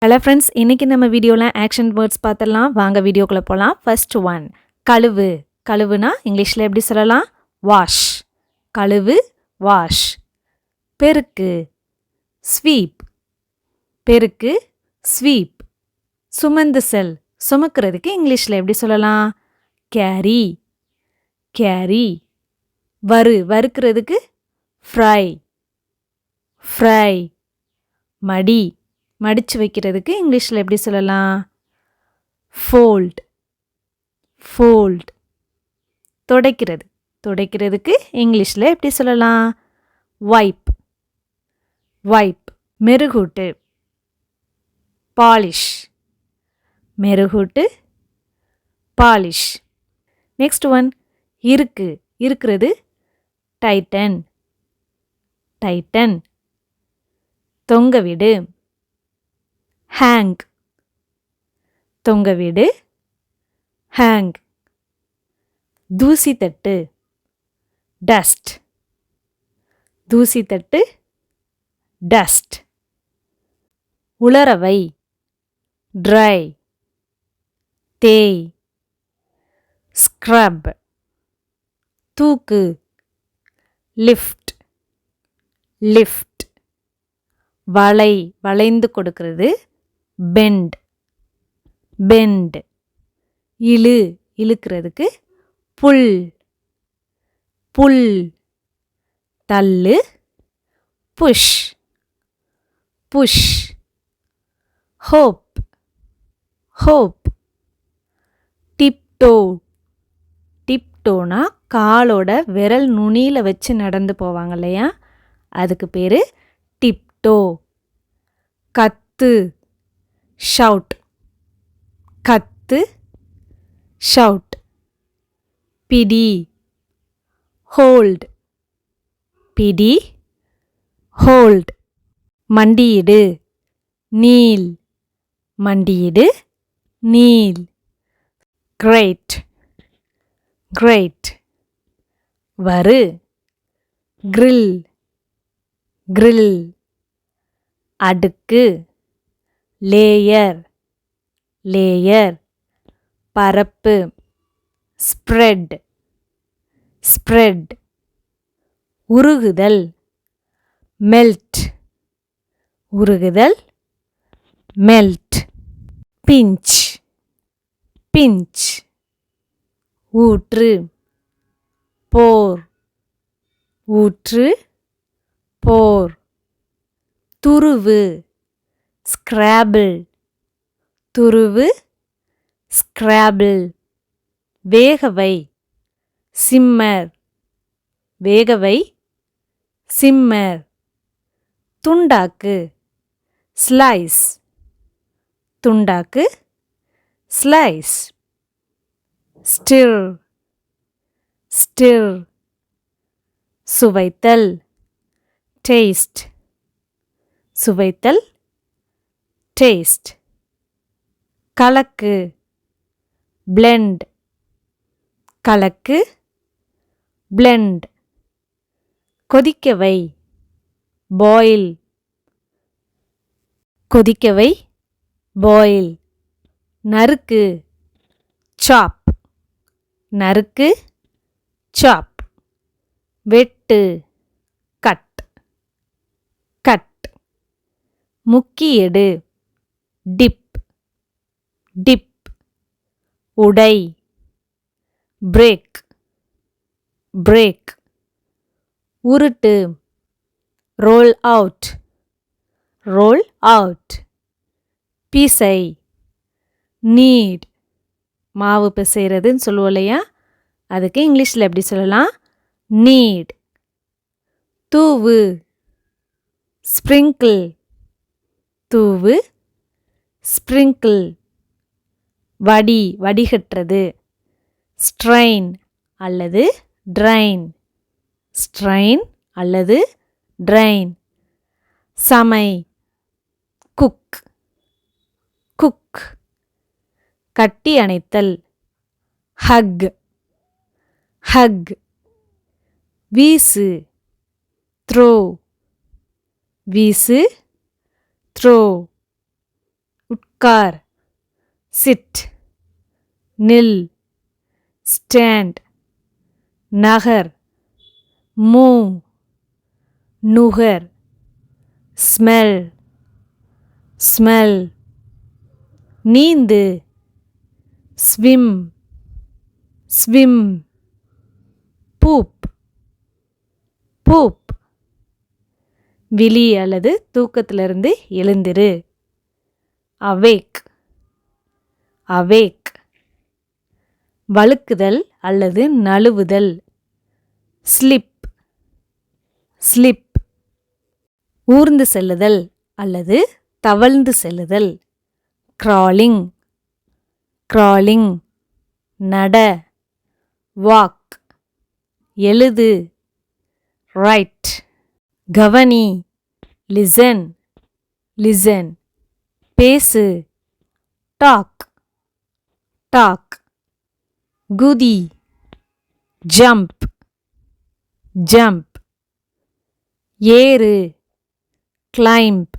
Hello friends, இன்றைக்கி நம்ம வீடியோவில் ஆக்ஷன் வேர்ட்ஸ் பார்த்துடலாம். வாங்க வீடியோக்குள்ளே போகலாம். ஃபர்ஸ்ட் ஒன், கழுவு. கழுவுனா இங்கிலீஷில் எப்படி சொல்லலாம்? வாஷ். கழுவு, வாஷ். பெருக்கு, ஸ்வீப். பெருக்கு, ஸ்வீப். சுமந்து செல். சுமக்கிறதுக்கு இங்கிலீஷில் எப்படி சொல்லலாம்? கேரி. கேரி. வறுக்கிறதுக்கு ஃப்ரை. ஃப்ரை. மடி. மடித்து வைக்கிறதுக்கு இங்கிலீஷில் எப்படி சொல்லலாம்? ஃபோல்ட். ஃபோல்ட். துடைக்கிறது. துடைக்கிறதுக்கு இங்கிலீஷில் எப்படி சொல்லலாம்? வைப். வைப். மெருகூட்டு. பாலிஷ். மெருகூட்டு, பாலிஷ். நெக்ஸ்ட் ஒன், இருக்கிறது டைட்டன். டைட்டன். தொங்கவிடு. ஹேங். தொங்கவிடு, ஹேங். தூசி தட்டு. டஸ்ட். தூசி தட்டு, டஸ்ட். உலரவை. ட்ரை. தேய். ஸ்க்ரப். தூக்கு. லிஃப்ட். லிஃப்ட். வளைந்து கொடுக்கிறது பெண்ட். பெண்ட். இழுக்கிறதுக்கு புல். புல். தள்ளு. Push. Push. Hop. Hop. Tiptoe. டிப்டோனா காலோட விரல் நுனியில் வச்சு நடந்து போவாங்க இல்லையா, அதுக்கு பேர் டிப்டோ. கத்து. ஷவுட். கத்து, ஷவுட். பிடி. ஹோல்ட். பிடி, ஹோல்ட். மண்டியிடு. நீல். மண்டியிடு, kneel. Grate. Grate. Grill. Grill. அடுக்கு. லேயர். லேயர். பரப்பு. ஸ்ப்ரெட். ஸ்ப்ரெட். உருகுதல். மெல்ட். உருகுதல், மெல்ட். பிஞ்ச். பிஞ்ச். ஊற்று. போர். ஊற்று, போர். துருவு. ஸ்கிராபிள். துருவு, ஸ்கிராபிள். வேகவை. சிம்மர். வேகவை, சிம்மர். துண்டாக்கு. ஸ்லைஸ். துண்டாக்கு, ஸ்லைஸ். ஸ்டிர். ஸ்டிர். சுவைத்தல். டேஸ்ட். சுவைத்தல், டேஸ்ட். கலக்கு. பிளெண்ட். கலக்கு, பிளெண்ட். கொதிக்கவை. பாயில். கொதிக்கவை, பாயில். நறுக்கு. சாப். நறுக்கு, சாப். வெட்டு. கட். கட். முக்கி எடு. டிப். டிப். உடை. பிரேக். பிரேக். உருட்டு. Role out. Roll out. பிசை. நீட். மாவு பிசைறதுன்னு சொல்லுவோம் இல்லையா, அதுக்கு இங்கிலீஷில் எப்படி சொல்லலாம்? நீட். தூவு. ஸ்ப்ரிங்கிள். தூவு, ஸ்ப்ரிங்கிள். வடிகட்டுறது. ஸ்ட்ரெயின் அல்லது ட்ரைன். ஸ்ட்ரெயின் அல்லது ட்ரைன். சமை. குக். குக். கட்டி அணைத்தல். ஹக். ஹக். வீசு. த்ரோ. வீசு, த்ரோ. உட்கார், சிட், நில், ஸ்டாண்ட், நகர், மூவ், நுகர், ஸ்மெல், ஸ்மெல், நீந்து, ஸ்விம், ஸ்விம், பூப், பூப், விழி அல்லது தூக்கத்திலிருந்து எழுந்திரு, அவேக், அவேக், வழுக்குதல் அல்லது நழுவுதல், ஸ்லிப், ஸ்லிப், ஊர்ந்து செல்லுதல் அல்லது தவழ்ந்து செல்லுதல், கிராலிங், கிராலிங், நட, வாக், எழுது, ரைட், கவனி, லிசன், லிசன், பேசு, டாக், டாக், குதி, ஜம்ப், ஜம்ப், ஏறு, கிளைம்ப்,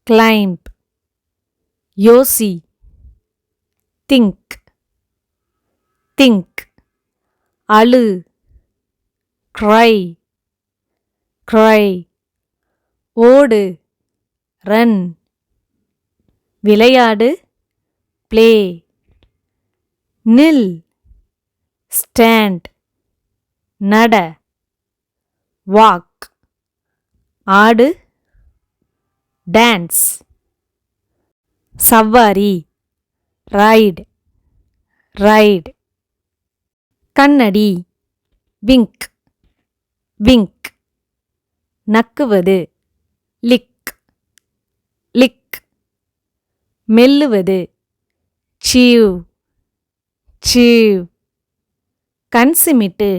கிளைம்ப், யோசி, திங்க், திங்க், அழு, cry, cry, ஓடு, run, விளையாடு, play, நில், stand, நட, walk, ஆடு, டான்ஸ், சவாரி, ரைட், ரைட், கண்ணடி, விங்க், விங்க், நக்குவது, லிக், லிக், மெல்லுவது, சீவ், சீவ், கண் சிமிட்டு,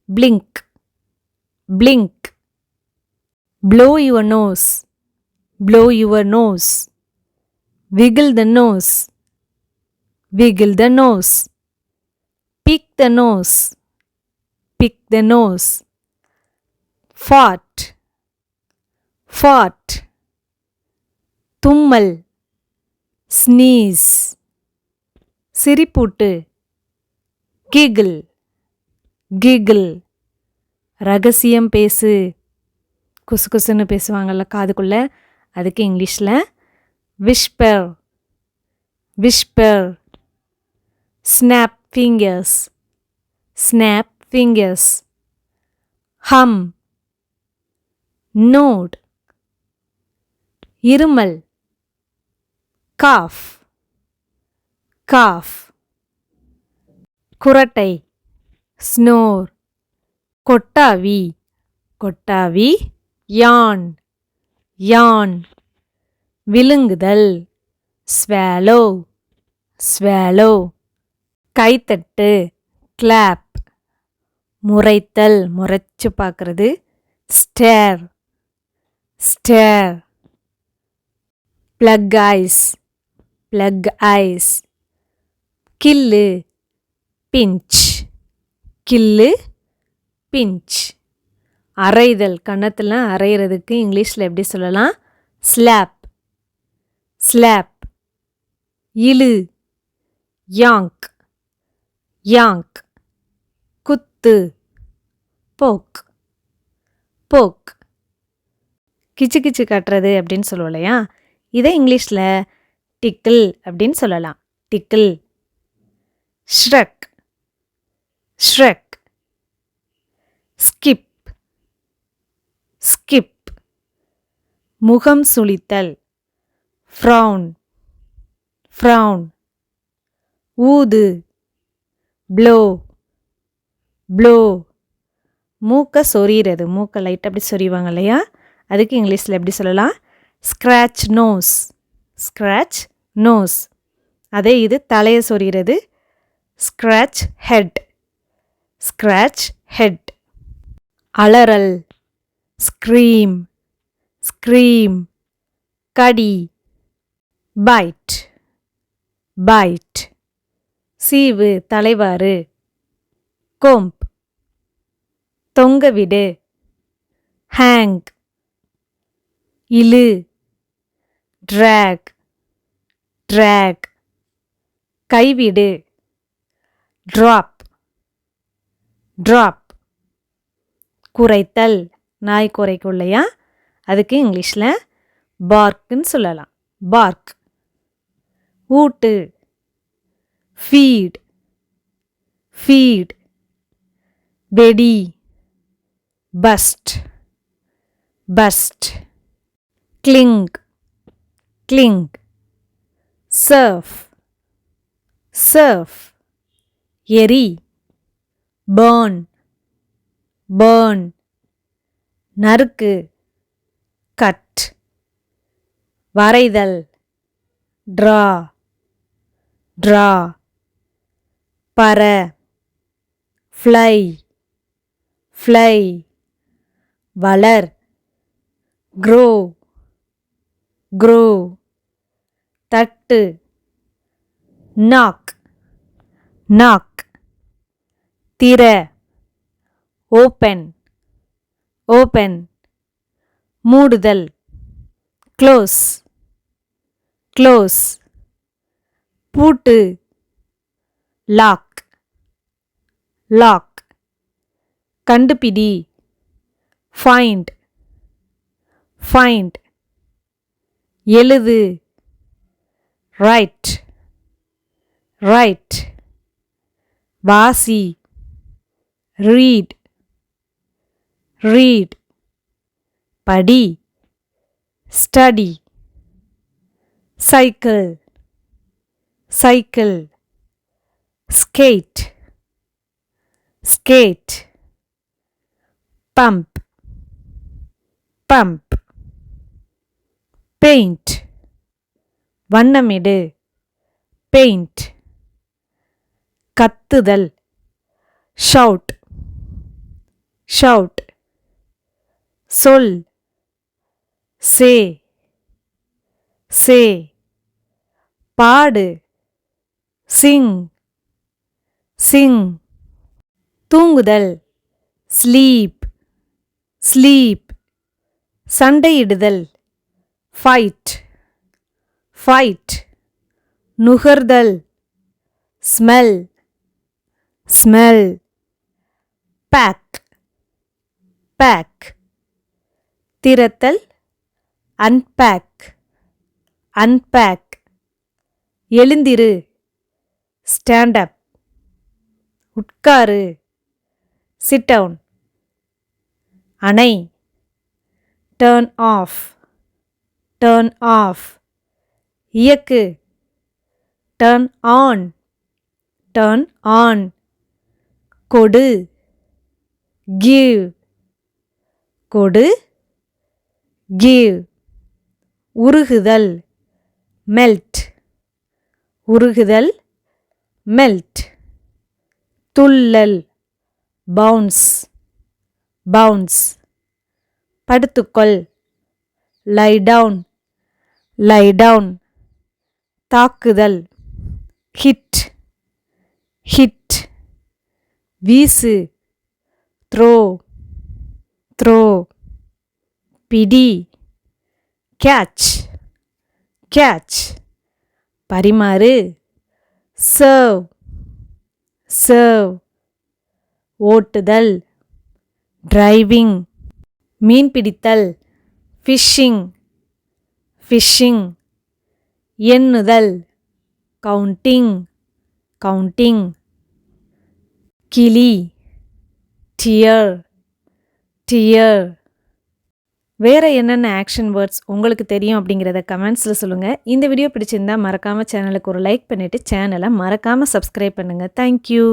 blink, blink, blow your nose, blow your nose, wiggle the nose, wiggle the nose, pick the nose, pick the nose, fart, fart, தும்மல், sneeze, சிரிப்பூட்டு, giggle, giggle, ரகசியம் பேசு, குசுகுசுன்னு பேசுவாங்கள்ல காதுக்குள்ள, அதுக்கு இங்கிலீஷில் whisper, whisper, snap fingers, snap fingers, hum, nod, இருமல், cough, cough, குரட்டை, snore, கொட்டாவி, கொட்டாவி, yawn, yawn, விழுங்குதல், swallow, swallow, கைத்தட்டு, clap, முறைத்தல், முறைச்சு பார்க்கறது, stare, stare, plug eyes, plug eyes, கில்லு, pinch, கில்லு, pinch, அரைதல், கன்னத்தில் அரைகிறதுக்கு இங்கிலீஷில் எப்படி சொல்லலாம், ஸ்லாப், ஸ்லாப், இழு, யாங்க், யாங்க், குத்து, போக், போக், கிச்சு கிச்சு காட்டுறது அப்படின்னு சொல்லுவோம் இல்லையா, இதை இங்கிலீஷில் டிக்கிள் அப்படின்னு சொல்லலாம், டிக்கிள், ஷ்ரக், ஷ்ரக், ஸ்கிப், ஸ்கிப், முகம் சுளித்தல், ஃப்ரவுன், ஃப்ரவுன், ஊது, ப்ளோ, ப்ளோ, மூக்கை சொறிகிறது, மூக்கை லைட்டாக அப்படி சொறிவாங்க இல்லையா, அதுக்கு இங்கிலீஷில் எப்படி சொல்லலாம், ஸ்க்ராட்ச் நோஸ், ஸ்க்ராட்ச் நோஸ், அதே இது தலையை சொறிகிறது, ஸ்க்ராட்ச் ஹெட், ஸ்க்ராட்ச் ஹெட், அலறல், ஸ்க்ரீம், ஸ்க்ரீம், கடி, பைட், பைட், சீவு, தலைவாறு, கோம்ப், தொங்கவிடு, ஹேங், இழு, ட்ராக், drag, கைவிடு, drop, drop, குரைத்தல், நாய் குரைக்கும் இல்லையா, அதுக்கு இங்கிலீஷில் barkன்னு சொல்லலாம், bark. ஊட்டு, feed, feed, வெடி, bust, bust, cling, cling, surf, surf, எரி, burn, burn, நறுக்கு, cut, வரைதல், draw, draw, பற, fly, fly, வளர், grow, grow, தட்டு, knock, knock, திற, open, open, மூடுதல், close, close, பூட்டு, lock, lock, கண்டுபிடி, find, find, எழுது, write, write, வாசி, read, read, படி, study, cycle, cycle, skate, skate, pump, pump, paint, வண்ணமிடு, paint, கத்துதல், shout, shout, சொல், say, say, பாடு, sing, sing, தூங்குதல், sleep, sleep, சண்டையிடுதல், fight, fight, நுகர்தல், smell, smell, pack, pack, திறத்தல், unpack, unpack, எழுந்திரு, stand up, உட்காரு, sit down, அணை, turn off, turn off, இயக்கு, turn on, turn on, கொடு, give, கொடு, give, உருகுதல், melt, உருகுதல், melt, துள்ளல், bounce, bounce, படுத்துக்கொள், lie down, lie down, தாக்குதல், hit, hit, வீசு, throw, throw, பிடி, catch, catch, பரிமாறு, serve, serve, ஓட்டுதல், driving, மீன் பிடித்தல், fishing, fishing, எண்ணுதல், counting, counting, கிளி, tear, tear. வேறு என்னென்ன ஆக்ஷன் வேர்ட்ஸ் உங்களுக்கு தெரியும் அப்படிங்கிறத கமெண்ட்ஸில் சொல்லுங்கள். இந்த வீடியோ பிடிச்சிருந்தால் மறக்காமல் சேனலுக்கு ஒரு லைக் பண்ணிவிட்டு சேனலை மறக்காமல் சப்ஸ்கிரைப் பண்ணுங்கள். தேங்க்யூ.